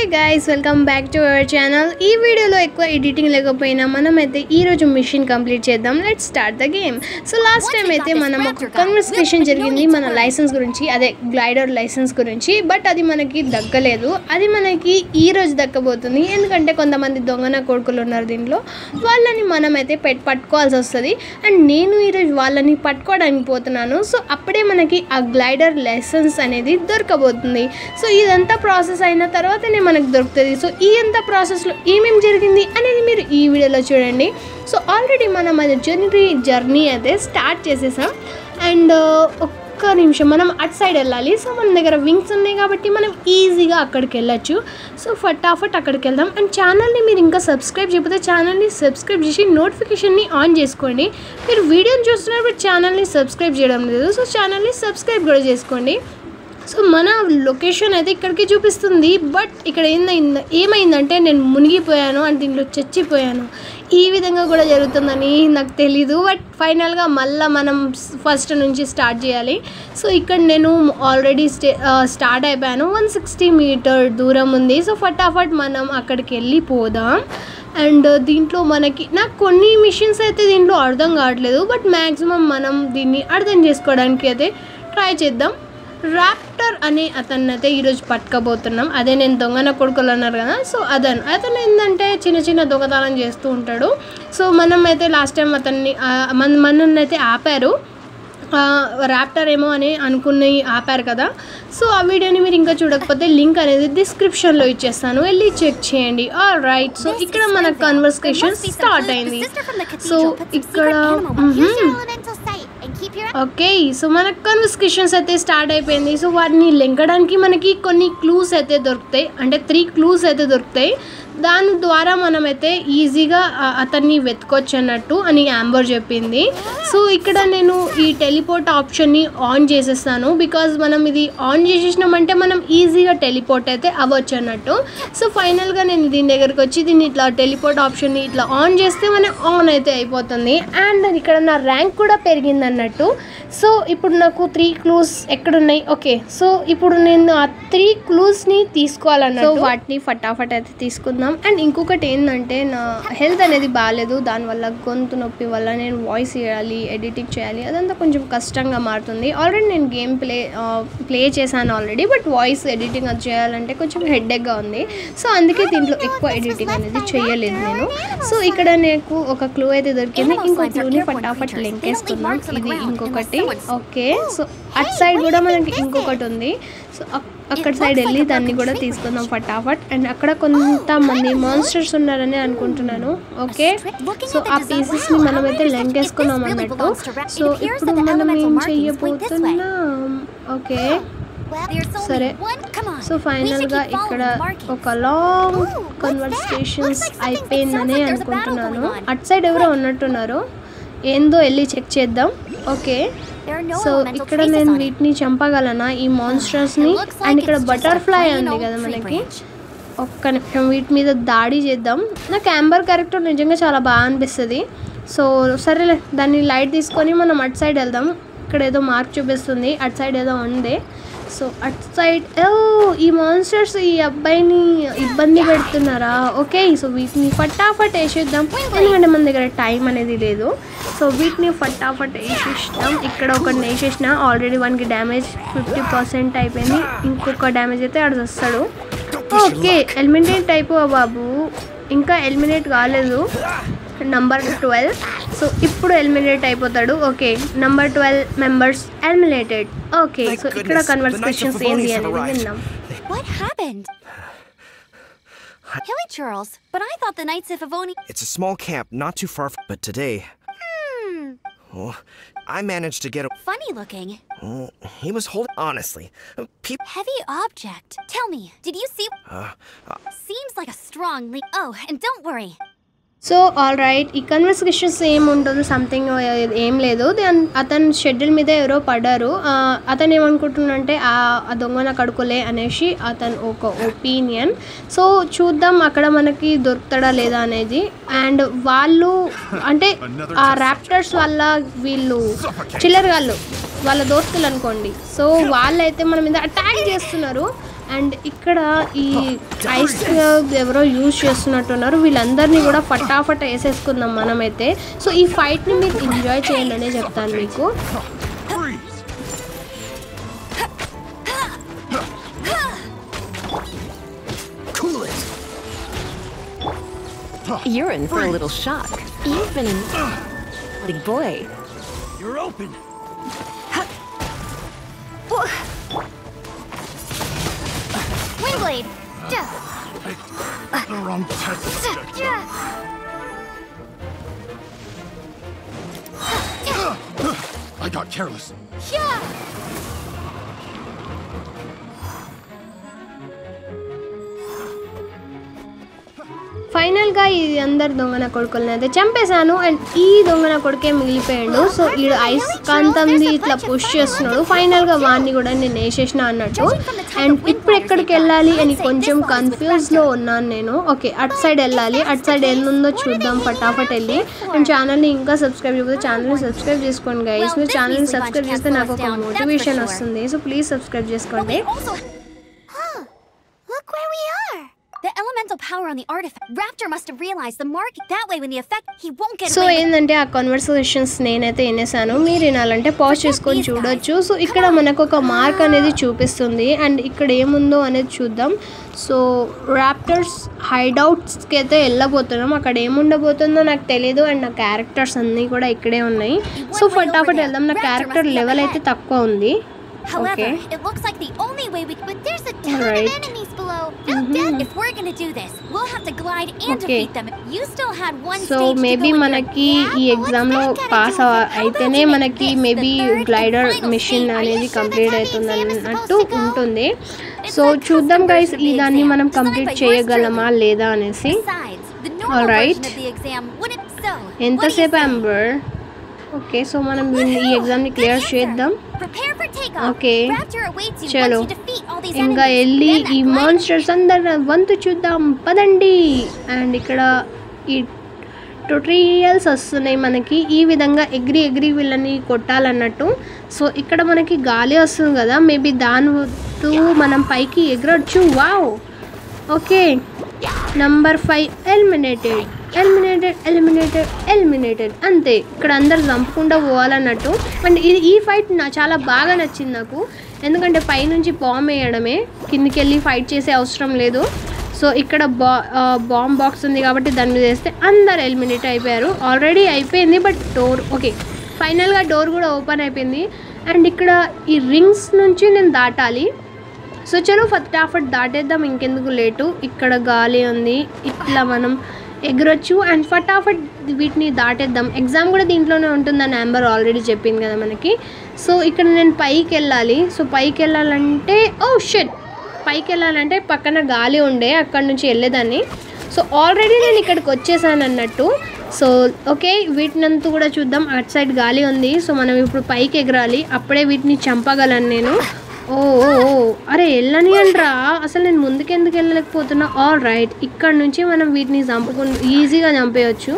guys, welcome back to our channel. ఈ వీడియోలో ఎక్కువ ఎడిటింగ్ లేకపోయినా మనమైతే ఈ రోజు మిషన్ కంప్లీట్ చేద్దాం. Let's start the game. So last time అయితే మనం ఒక కన్వర్సేషన్ జరిగింది మన లైసెన్స్ గురించి, అదే గ్లైడర్ లైసెన్స్ గురించి. బట్ అది మనకి దక్కలేదు. అది మనకి ఈ రోజు దక్కబోతుంది. ఎందుకంటే కొంతమంది దొంగన కొడుకులు ఉన్నారు దీంట్లో, వాళ్ళని మనమైతే పట్టుకోవాల్సి వస్తుంది. అండ్ నేను ఈరోజు వాళ్ళని పట్టుకోవడానికి పోతున్నాను. సో అప్పుడే మనకి ఆ గ్లైడర్ లైసెన్స్ అనేది దొరకబోతుంది. సో ఇదంతా ప్రాసెస్ అయిన తర్వాతనే మనకు దొరుకుతుంది. సో ఈ అంతా ప్రాసెస్లో ఏమేమి జరిగింది అనేది మీరు ఈ వీడియోలో చూడండి. సో ఆల్రెడీ మనం అది జర్నీ అయితే స్టార్ట్ చేసేసాం. అండ్ ఒక్క నిమిషం, మనం అటు సైడ్ వెళ్ళాలి. సో మన దగ్గర వింగ్స్ ఉన్నాయి కాబట్టి మనం ఈజీగా అక్కడికి వెళ్ళచ్చు. సో ఫటాఫట్ అక్కడికి వెళ్దాం. అండ్ ఛానల్ని మీరు ఇంకా సబ్స్క్రైబ్ చేయకపోతే ఛానల్ని సబ్స్క్రైబ్ చేసి నోటిఫికేషన్ని ఆన్ చేసుకోండి. మీరు వీడియోని చూస్తున్నప్పుడు ఛానల్ని సబ్స్క్రైబ్ చేయడం లేదు, సో ఛానల్ని సబ్స్క్రైబ్ కూడా చేసుకోండి. సో మన లొకేషన్ అయితే ఇక్కడికి చూపిస్తుంది. బట్ ఇక్కడ ఏమైందంటే నేను మునిగిపోయాను అండ్ దీంట్లో చచ్చిపోయాను. ఈ విధంగా కూడా జరుగుతుందని నాకు తెలీదు. బట్ ఫైనల్గా మళ్ళీ మనం ఫస్ట్ నుంచి స్టార్ట్ చేయాలి. సో ఇక్కడ నేను ఆల్రెడీ స్టార్ట్ అయిపోయాను. 160 మీటర్ దూరం ఉంది. సో ఫటాఫట్ మనం అక్కడికి వెళ్ళిపోదాం. అండ్ దీంట్లో నాకు కొన్ని మిషన్స్ అయితే దీంట్లో అర్థం కావట్లేదు. బట్ మ్యాక్సిమం మనం దీన్ని అర్థం చేసుకోవడానికి అయితే ట్రై చేద్దాం. రాప్టర్ అనే అతన్ని అయితే ఈరోజు పట్టుకోబోతున్నాం. అదే నేను దొంగన కొడుకులు అన్నారు కదా, సో అతను ఏంటంటే చిన్న చిన్న దొంగతనం చేస్తూ ఉంటాడు. సో మనం అయితే లాస్ట్ టైం మనల్ని అయితే ఆపారు. రాప్టర్ ఏమో అని అనుకుని ఆపారు కదా. సో ఆ వీడియోని మీరు ఇంకా చూడకపోతే లింక్ అనేది డిస్క్రిప్షన్లో ఇచ్చేస్తాను, వెళ్ళి చెక్ చేయండి. ఆల్ రైట్, సో ఇక్కడ మన కన్వర్సేషన్ స్టార్ట్ అయింది. సో ఇక్కడ ఓకే, సో మన కన్వర్సేషన్స్ అయితే స్టార్ట్ అయిపోయింది. సో వాటిని లెంకడానికి మనకి కొన్ని క్లూస్ అయితే దొరుకుతాయి, అంటే 3 క్లూస్ అయితే దొరుకుతాయి. దాని ద్వారా మనమైతే ఈజీగా అతన్ని వెతుకోవచ్చు అన్నట్టు అని యాంబర్ చెప్పింది. సో ఇక్కడ నేను ఈ టెలిపోర్ట్ ఆప్షన్ని ఆన్ చేసేస్తాను. బికాజ్ మనం ఇది ఆన్ చేసేసినామంటే మనం ఈజీగా టెలిపోర్ట్ అయితే అవ్వచ్చు అన్నట్టు. సో ఫైనల్గా నేను దీని దగ్గరికి వచ్చి దీన్ని ఇట్లా టెలిపోర్ట్ ఆప్షన్ని ఇట్లా ఆన్ చేస్తే మనం ఆన్ అయితే అయిపోతుంది. అండ్ ఇక్కడ నా ర్యాంక్ కూడా పెరిగింది అన్నట్టు. సో ఇప్పుడు నాకు 3 క్లూస్ ఎక్కడున్నాయి. ఓకే, సో ఇప్పుడు నేను ఆ 3 క్లూస్ని తీసుకోవాలన్నట్టు. సో వాటిని ఫటాఫట్ అయితే తీసుకుందాం. అండ్ ఇంకొకటి ఏంటంటే నా హెల్త్ అనేది బాగాలేదు. దానివల్ల గొంతు నొప్పి వల్ల నేను వాయిస్ చేయాలి, ఎడిటింగ్ చేయాలి, అదంతా కొంచెం కష్టంగా మారుతుంది. ఆల్రెడీ నేను గేమ్ ప్లే చేశాను ఆల్రెడీ. బట్ వాయిస్ ఎడిటింగ్ అది చేయాలంటే కొంచెం హెడ్ఏక్గా ఉంది. సో అందుకే దీంట్లో ఎక్కువ ఎడిటింగ్ అనేది చేయలేదు నేను. సో ఇక్కడ నాకు ఒక క్లూ అయితే దొరికింది. ఇంకో క్లూని ఫటాఫట్ లింక్ వేసుకున్నాం. ఇది ఇంకొకటి. ఓకే, సో అటు సైడ్ కూడా మనకి ఇంకొకటి ఉంది. సో అక్కడ సైడ్ వెళ్ళి దాన్ని కూడా తీసుకుందాం ఫటాఫట్. అండ్ అక్కడ కొంతమంది మాన్స్టర్స్ ఉన్నారని అనుకుంటున్నాను. ఓకే, సో ఆ పీసెస్ని మనమైతే లెంకేసుకున్నాం అన్నట్టు. సో ఇప్పుడు మనం ఏం చెయ్యబోతున్నాం. ఓకే సరే, సో ఫైనల్గా ఇక్కడ ఒక లాంగ్ కన్వర్సేషన్స్ అయిపోయిందని అనుకుంటున్నాను. అటు సైడ్ ఎవరో ఉన్నట్టున్నారు, ఏందో వెళ్ళి చెక్ చేద్దాం. ఓకే, సో ఇక్కడ నేను వీటిని చంపగలనా ఈ మాన్స్టర్స్ని. అండ్ ఇక్కడ బటర్ఫ్లై ఉంది కదా మనకి. ఒక్క నిమిషం వీటి మీద దాడి చేద్దాం. నాకు యాంబర్ క్యారెక్టర్ నిజంగా చాలా బాగా అనిపిస్తుంది. సో సరేలే, దాన్ని లైట్ తీసుకొని మనం అటు సైడ్ వెళ్దాం. ఇక్కడ ఏదో మార్క్ చూపిస్తుంది, అటు సైడ్ ఏదో ఉంది. సో అటు సైడ్ ఈ మాన్స్టర్స్ ఈ అబ్బాయిని ఇబ్బంది పెడుతున్నారా. ఓకే, సో వీటిని ఫటాఫట్ వేసేద్దాం, ఎందుకంటే మన దగ్గర టైం అనేది లేదు. సో వీటిని ఫటాఫట్ వేసేస్తాం. ఇక్కడ ఒకటి వేసేసిన ఆల్రెడీ 1కి డ్యామేజ్ 50% అయిపోయింది. ఇంకొక డ్యామేజ్ అయితే ఆడ వస్తాడు. ఓకే, ఎలిమినేట్ అయిపోవా బాబు, ఇంకా ఎలిమినేట్ కాలేదు. నంబర్ 12, సో ఇప్పుడు ఎలిమినేట్ అయిపోతాడు. Okay, number 12 members eliminated. Okay, so ఇక్కడ కన్వర్సేషన్స్ ఏంది అనేది విన్నాం. What happened? Hilly Charles, but I thought the Knights of Favoni... It's a small camp, not too far, but today... Oh, I managed to get a... Funny looking. Oh, he was holding... Honestly, Heavy object. Tell me, did you see... Seems like a strong lead. Oh, and don't worry. So all right, ఈ conversations ఏముంటుంది, something ఏం లేదు. అతను schedule మీద ఎవరో పడ్డారు. అతను ఏమనుకుంటున్నంటే ఆ దొంగన కడుకోలే అనేసి అతను ఒక ఒపీనియన్. సో చూద్దాం అక్కడ మనకి దొరుకుతాడా లేదా అనేది. అండ్ వాళ్ళు అంటే ఆ రాప్టర్స్ వల్ల వీళ్ళు చిల్లరగాళ్ళు వాళ్ళ దోస్తులు అనుకోండి. సో వాళ్ళైతే మన మీద అటాక్ చేస్తున్నారు. అండ్ ఇక్కడ ఈ ఐస్ ఎవరో యూజ్ చేస్తున్నట్టున్నారు. వీళ్ళందరినీ కూడా ఫటాఫట్ వేసేసుకుందాం మనమైతే. సో ఈ ఫైట్ని మీరు ఎంజాయ్ చేయండి అనే చెప్తాను మీకు. You're in for a little shock. You've been a big boy. You're open. Windblade. The wrong test subject. I got careless. ఫైనల్గా ఈ అందరు దొంగన కొడుకులని అయితే చంపేశాను. అండ్ ఈ దొంగన కొడుకే మిగిలిపోయాడు. సో ఈడు ఐస్ కాంతంది ఇట్లా పుష్ చేస్తున్నాడు. ఫైనల్గా వాడిని కూడా నేను వేసేసిన అన్నట్టు. అండ్ ఇప్పుడు ఎక్కడికి వెళ్ళాలి అని కొంచెం కన్ఫ్యూజ్లో ఉన్నాను నేను. ఓకే, అటు సైడ్ వెళ్ళాలి. అటు సైడ్ ఎల్లుందో చూద్దాం ఫటాఫట్ వెళ్ళి. అండ్ ఛానల్ని ఇంకా సబ్స్క్రైబ్ చేయకపోతే ఛానల్ని సబ్స్క్రైబ్ చేసుకోండి గైస్. మీరు ఛానల్ని సబ్స్క్రైబ్ చేస్తే నాకు ఒక మోటివేషన్ వస్తుంది. సో ప్లీజ్ సబ్స్క్రైబ్ చేసుకోండి. Look where we are. The elemental power on the artifact. Raptor must have realized the mark. That way when the effect, he won't get so away with ఏంటంటే ఆ conversations నేనైతే వినేసాను. మీరు వినాలంటే pause చేసుకొని చూడొచ్చు. So ఇక్కడ మనకు ఒక మార్క్ అనేది చూపిస్తుంది. అండ్ ఇక్కడ ఏముందో అనేది చూద్దాం. సో రాప్టర్స్ హైడౌట్స్కి అయితే వెళ్ళబోతున్నాం. అక్కడ ఏముండబోతుందో నాకు తెలియదు. అండ్ నా క్యారెక్టర్స్ అన్నీ కూడా ఇక్కడే ఉన్నాయి. సో ఫటాఫట్ వెళ్దాం. నా క్యారెక్టర్ లెవెల్ అయితే తక్కువ ఉంది. However, it looks like the only way we... But there's a ton of enemies below. No doubt if we're gonna do this, we'll have to glide and defeat them. You still had one stage to go. So maybe మనకి ఈ ఎగ్జామ్లో pass అయితేనే మనకి maybe glider machine అనేది complete అవుతుంది అన్నట్టు ఉంటుంది. So చూద్దాం గైస్ ఈ దాన్ని మనం కంప్లీట్ చేయగలమా లేదా అనేసి. ఆల్రైట్, ఎంతసేపు అంబర్? ఓకే, సో మనం ఈ ఎగ్జామ్ని క్లియర్ చేద్దాం. ఓకే చలో ఇంకా వెళ్ళి ఈ మాన్స్టర్స్ అందరు వంతు చూద్దాం పదండి. అండ్ ఇక్కడ ఈ ట్యూటోరియల్స్ వస్తున్నాయి మనకి. ఈ విధంగా ఎగిరి వీళ్ళని కొట్టాలన్నట్టు. సో ఇక్కడ మనకి గాలి వస్తుంది కదా, మేబీ దానితో మనం పైకి ఎగరొచ్చు. వావ్, ఓకే నంబర్ 5 ఎలిమినేటెడ్ అంతే. ఇక్కడ అందరు చంపకుండా పోవాలన్నట్టు. అండ్ ఈ ఫైట్ చాలా బాగా నచ్చింది నాకు. ఎందుకంటే పైనుంచి బాంబ్ వేయడమే, కిందికి వెళ్ళి ఫైట్ చేసే అవసరం లేదు. సో ఇక్కడ బాంబ్ బాక్స్ ఉంది కాబట్టి దాని మీద వేస్తే అందరు ఎలిమినేట్ అయిపోయారు. ఆల్రెడీ అయిపోయింది బట్ డోర్ ఓకే ఫైనల్గా డోర్ కూడా ఓపెన్ అయిపోయింది. అండ్ ఇక్కడ ఈ రింగ్స్ నుంచి నేను దాటాలి. సో చలో ఫటాఫట్ దాటేద్దాం, ఇంకెందుకు లేటు. ఇక్కడ గాలి ఉంది, ఇట్లా మనం ఎగరొచ్చు. అండ్ ఫటాఫట్ వీటిని దాటేద్దాం. ఎగ్జామ్ కూడా దీంట్లోనే ఉంటుందని యాంబర్ ఆల్రెడీ చెప్పింది కదా మనకి. సో ఇక్కడ నేను పైకి వెళ్ళాలి. సో పైకి వెళ్ళాలంటే పైకి వెళ్ళాలంటే పక్కన గాలి ఉండే, అక్కడ నుంచి వెళ్ళేదాన్ని. సో ఆల్రెడీ నేను ఇక్కడికి వచ్చేసాను అన్నట్టు. సో ఓకే, వీటినంతా కూడా చూద్దాం. అటు సైడ్ గాలి ఉంది. సో మనం ఇప్పుడు పైకి ఎగరాలి, అప్పుడే వీటిని చంపగలను నేను. ఓ అరే వెళ్ళని అంట్రా, అసలు నేను ముందుకెందుకు వెళ్ళలేకపోతున్నా. ఆల్ రైట్, ఇక్కడ నుంచి మనం వీటిని ఈజీగా చంపేయచ్చు.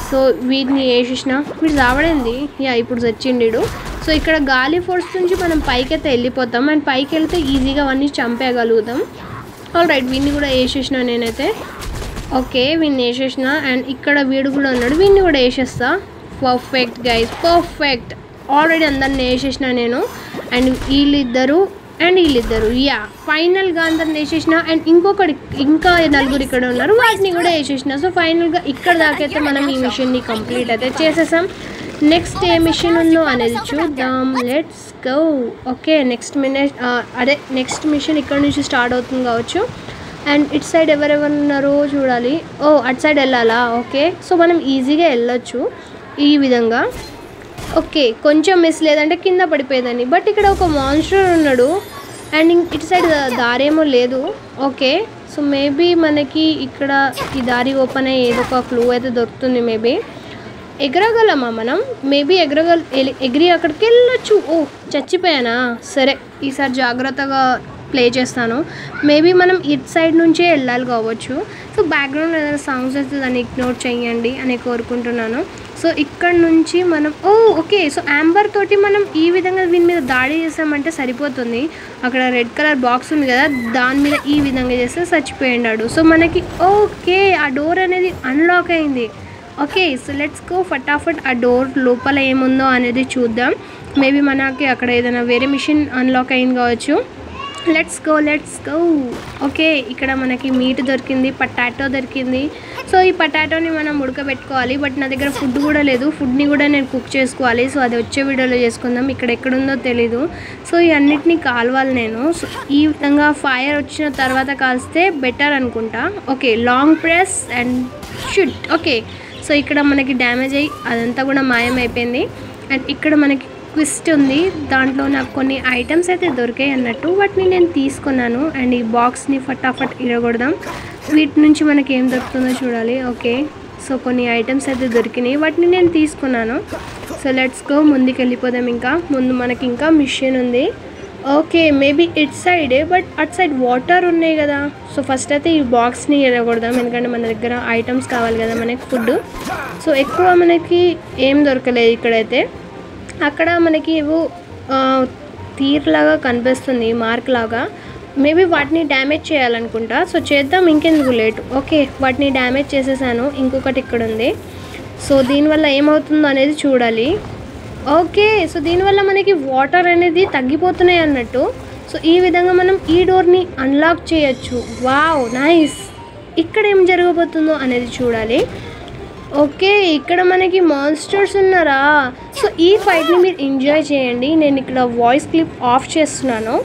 సో వీటిని వేసేసిన వీడు రావడండి. ఇప్పుడు చచ్చిండు. సో ఇక్కడ గాలి ఫోర్స్ నుంచి మనం పైకి అయితే వెళ్ళిపోతాం. అండ్ పైకి వెళ్తే ఈజీగా అవన్నీ చంపేయగలుగుతాం. ఆల్ రైట్, వీడిని కూడా వేసేసిన నేనైతే. ఓకే వీడిని వేసేసిన. అండ్ ఇక్కడ వీడు కూడా ఉన్నాడు, వీడిని కూడా వేసేస్తా. Perfect guys, perfect. ఆల్రెడీ అందరిని వేసేసిన నేను. అండ్ వీళ్ళిద్దరు ఫైనల్గా అందరిని వేసేసిన. అండ్ ఇంకా నలుగురు ఇక్కడ ఉన్నారు, వాటిని కూడా వేసేసిన. సో ఫైనల్గా ఇక్కడ దాకైతే మనం ఈ మిషన్ని కంప్లీట్ అయితే చేసేసాం. నెక్స్ట్ ఏ మిషన్ ఉందో అనేది చూద్దాం. Let's go. Okay next mission ఇక్కడ నుంచి స్టార్ట్ అవుతుంది కావచ్చు. అండ్ ఇటు సైడ్ ఎవరెవరు ఉన్నారో చూడాలి. అటు సైడ్ వెళ్ళాలా? ఓకే, సో మనం ఈజీగా వెళ్ళొచ్చు ఈ విధంగా. ఓకే కొంచెం మిస్ లేదంటే కింద పడిపోయేదని. బట్ ఇక్కడ ఒక మాన్స్టర్ ఉన్నాడు. అండ్ ఇటు సైడ్ దారేమో లేదు. ఓకే, సో మేబీ మనకి ఇక్కడ ఈ దారి ఓపెన్ అయ్యి ఏదో ఒక క్లూ అయితే దొరుకుతుంది. మేబీ ఎగరగలమా మనం? మేబీ ఎగిరి అక్కడికి వెళ్ళొచ్చు. చచ్చిపోయానా? సరే ఈసారి జాగ్రత్తగా ప్లే చేస్తాను. మేబీ మనం ఇట్ సైడ్ నుంచే వెళ్ళాలి కావచ్చు. సో బ్యాక్గ్రౌండ్ ఏదైనా సౌండ్స్ అయితే దాన్ని ఇగ్నోర్ చేయండి అని కోరుకుంటున్నాను. సో ఇక్కడ నుంచి మనం ఓకే. సో యాంబర్ తోటి మనం ఈ విధంగా దీని మీద దాడి చేసామంటే సరిపోతుంది. అక్కడ రెడ్ కలర్ బాక్స్ ఉంది కదా, దాని మీద ఈ విధంగా చేస్తే చచ్చిపోయిండాడు. సో మనకి ఓకే ఆ డోర్ అనేది అన్లాక్ అయింది. ఓకే, సో లెట్స్ గో ఫటాఫట్ ఆ డోర్ లోపల ఏముందో అనేది చూద్దాం. మేబీ మనకి అక్కడ ఏదైనా వేరే మిషన్ అన్లాక్ అయింది కావచ్చు. Let's go. ఓకే, ఇక్కడ మనకి మీట్ దొరికింది, పొటాటో దొరికింది. సో ఈ పొటాటోని మనం ఉడకబెట్టుకోవాలి. బట్ నా దగ్గర ఫుడ్ కూడా లేదు. ఫుడ్ని కూడా నేను కుక్ చేసుకోవాలి. సో అది వచ్చే వీడియోలో చేసుకుందాం. ఇక్కడ ఎక్కడుందో తెలీదు. సో ఈ అన్నిటినీ కాల్వాలి నేను. సో ఈ విధంగా ఫైర్ వచ్చిన తర్వాత కాల్స్తే బెటర్ అనుకుంటా. Okay, long press and should. Okay, so ఇక్కడ మనకి డ్యామేజ్ అయ్యి అదంతా కూడా మాయమైపోయింది. అండ్ ఇక్కడ మనకి ట్విస్ట్ ఉంది. దాంట్లో నాకు కొన్ని ఐటమ్స్ అయితే దొరికాయి అన్నట్టు, వాటిని నేను తీసుకున్నాను. అండ్ ఈ బాక్స్ని ఫటాఫట్ ఇరగొడదాం. వీటి నుంచి మనకి ఏం దొరుకుతుందో చూడాలి. ఓకే, సో కొన్ని ఐటమ్స్ అయితే దొరికినాయి, వాటిని నేను తీసుకున్నాను. సో లెట్స్ గో, ముందుకు వెళ్ళిపోదాం. ఇంకా ముందు మనకి ఇంకా మిషన్ ఉంది. ఓకే, మేబీ ఇట్ సైడే, బట్ అట్ సైడ్ వాటర్ ఉన్నాయి కదా. సో ఫస్ట్ అయితే ఈ బాక్స్ని ఎరగొడదాం, ఎందుకంటే మన దగ్గర ఐటమ్స్ కావాలి కదా మనకి ఫుడ్. సో ఎక్కువ మనకి ఏం దొరకలేదు ఇక్కడైతే. అక్కడ మనకి ఏవో తీర్లాగా కనిపిస్తుంది, మార్క్ లాగా. మేబీ వాటిని డ్యామేజ్ చేయాలనుకుంటా. సో చేద్దాం, ఇంకెందుకు లేట్. ఓకే, వాటిని డ్యామేజ్ చేసేసాను. ఇంకొకటి ఇక్కడ ఉంది. సో దీనివల్ల ఏమవుతుందో అనేది చూడాలి. ఓకే, సో దీనివల్ల మనకి వాటర్ అనేది తగ్గిపోతున్నాయి అన్నట్టు. సో ఈ విధంగా మనం ఈ డోర్ని అన్లాక్ చేయొచ్చు. Wow, nice. ఇక్కడ ఏం జరగబోతుందో అనేది చూడాలి. ఓకే, ఇక్కడ మనకి మాన్స్టర్స్ ఉన్నారా. సో ఈ ఫైట్ని మీరు ఎంజాయ్ చేయండి. నేను ఇక్కడ వాయిస్ క్లిప్ ఆఫ్ చేస్తున్నాను.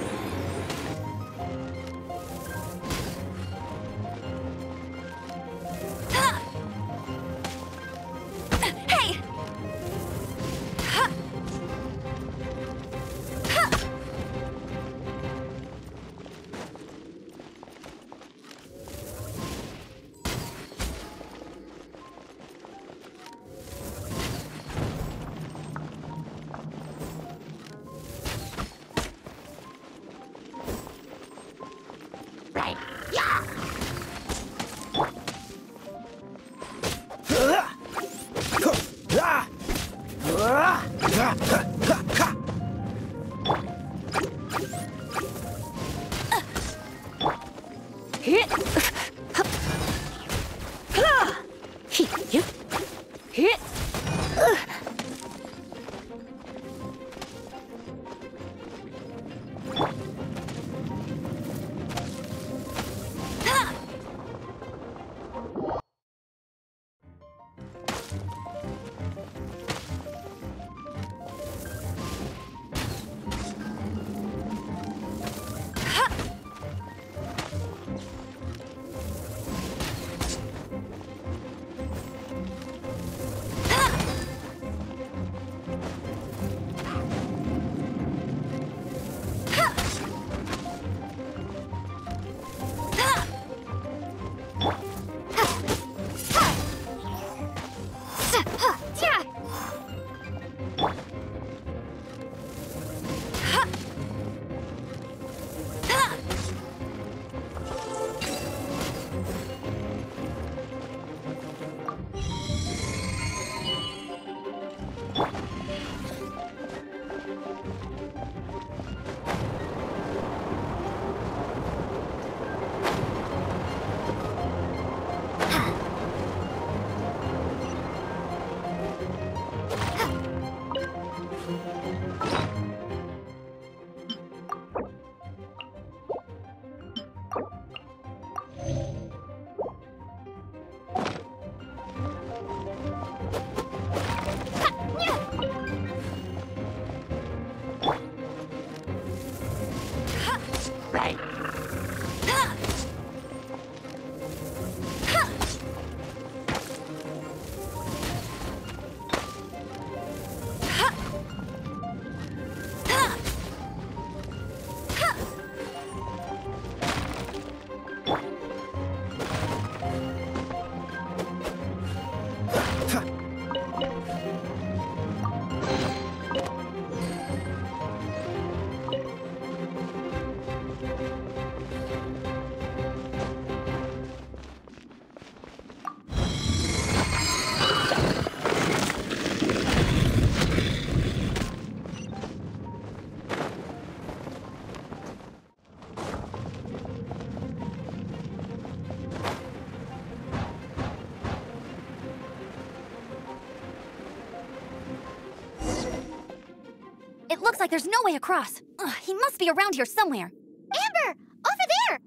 Looks like there's no way across. Ugh, he must be around here somewhere. Amber! Over there!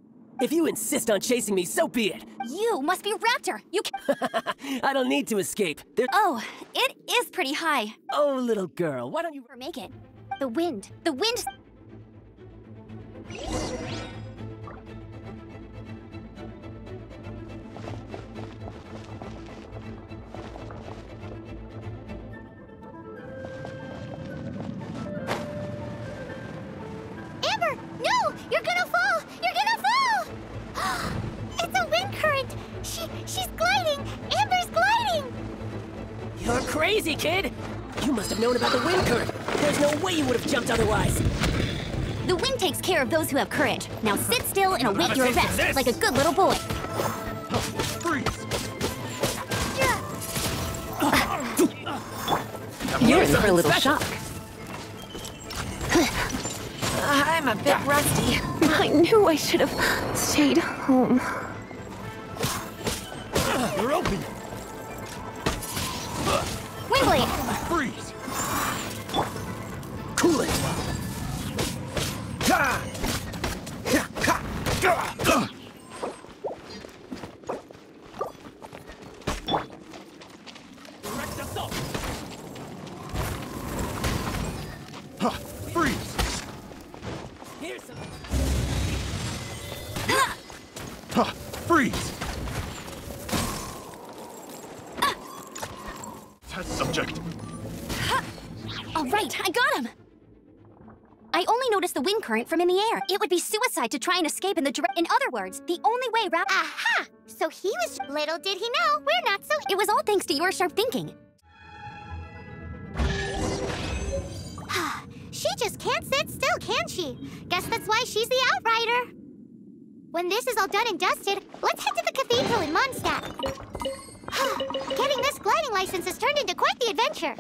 If you insist on chasing me, so be it. You must be Raptor. You I don't need to escape. Oh, it is pretty high. Oh, little girl, why don't you... Or make it. The wind. The wind... Amber! No! You're gonna fall! You're gonna fall! It's a wind current! She's gliding! Amber's gliding! You're crazy, kid! You must have known about the wind current. There's no way you would have jumped otherwise. The wind takes care of those who have courage. Now sit still and await your arrest, like a good little boy. Freeze! You're in for a little shock. I'm a bit rusty. I knew I should have stayed home. You're open! Windblade! Freeze! Cool it. Direct assault! Huh, freeze! Here's some... Huh, freeze! Test subject! All right, I got him! I only noticed the wind current from in the air. It would be suicide to try and escape in the In other words, the only way Aha! So he was... Little did he know, we're not so... It was all thanks to your sharp thinking. She just can't sit still, can she? Guess that's why she's the Outrider. When this is all done and dusted, let's head to the cathedral in Mondstadt. Getting this gliding license has turned into quite the adventure.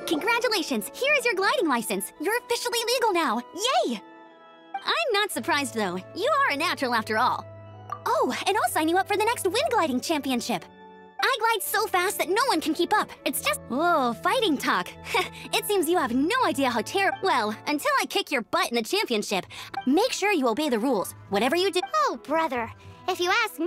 Congratulations! Here is your gliding license. You're officially legal now. Yay! I'm not surprised, though. You are a natural after all. Oh, and I'll sign you up for the next wind gliding championship. I glide so fast that no one can keep up. It's just... Whoa, fighting talk. It seems you have no idea how Well, until I kick your butt in the championship, make sure you obey the rules. Whatever you do... Oh, brother. If you ask me...